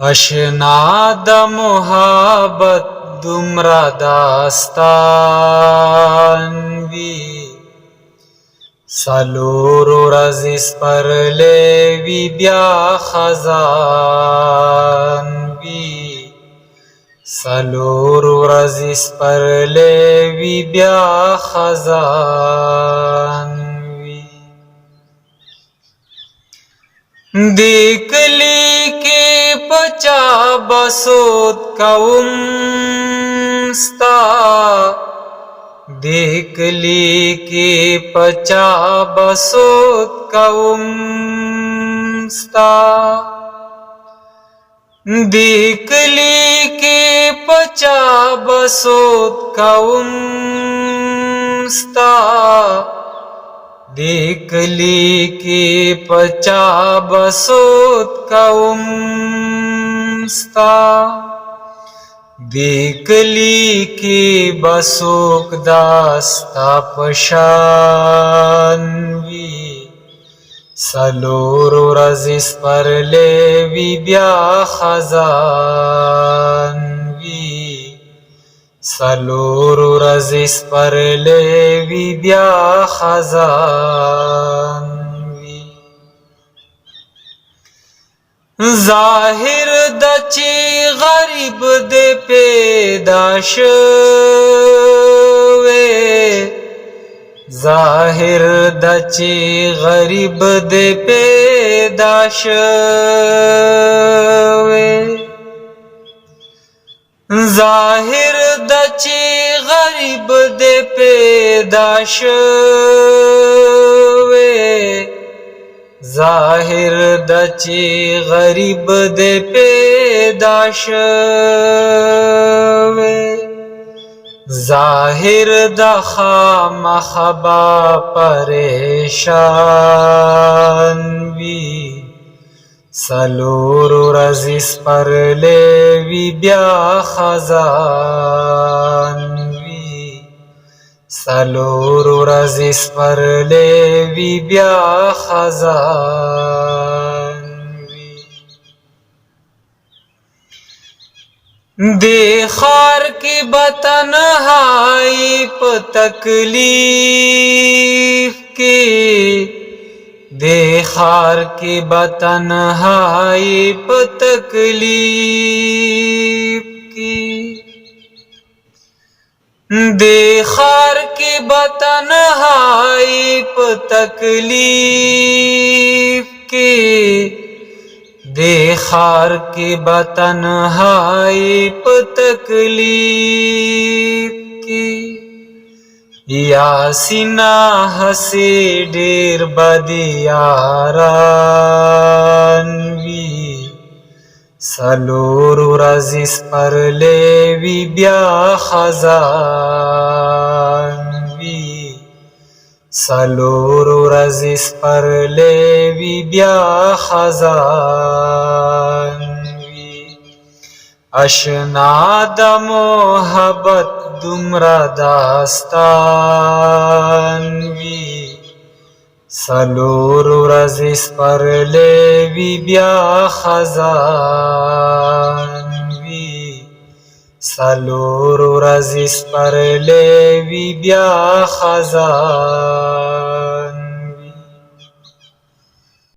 اشنا د محبت دومره داستان وي څلور ورځې سپرلی وي بیا خزان وي څلور ورځې سپرلی وي بیا خزان وي دې کلي کې پچا بسود کوم ستا دې کلي کې پچا بسود کوم ستا دې کلي کې پچا بسود کوم ستا دې کلي کې پچا بسود کوم ستا دې کلي کې بسوک داستا پشان وي څلور ورځې سپرلی وي بیا خزان وي څلور ورځې سپرلی وي بیا خزان وي ظاهر د چې غریب دې پیدا شوی ظاهر د چې غریب دې پیدا شوی ظاهر د چې غریب دې پیدا شوی ظاهر د چې غریب دې پیدا شوی ظاهر د خامخبا پریشان وي څلور ورځې سپرلی وي بیا خزان وي څلور ورځې سپرلی وي بیا خزان وي دې ښار کې به تنهایي په تکلیف کې دې ښار کې به تنهایي په تکلیف کې دې ښار کې به تنهایي په تکلیف کې دې ښار کې به تنهایي په تکلیف کې یاسینا هسې ډېر بدې یاران وي څلور ورځې سپرلی وي بیا خزان وي څلور ورځې سپرلی وي بیا خزان وي اشنا د محبت دومره داستان وي څلور ورځې سپرلی وي بیا خزان وي څلور ورځې سپرلی وي بیا خزان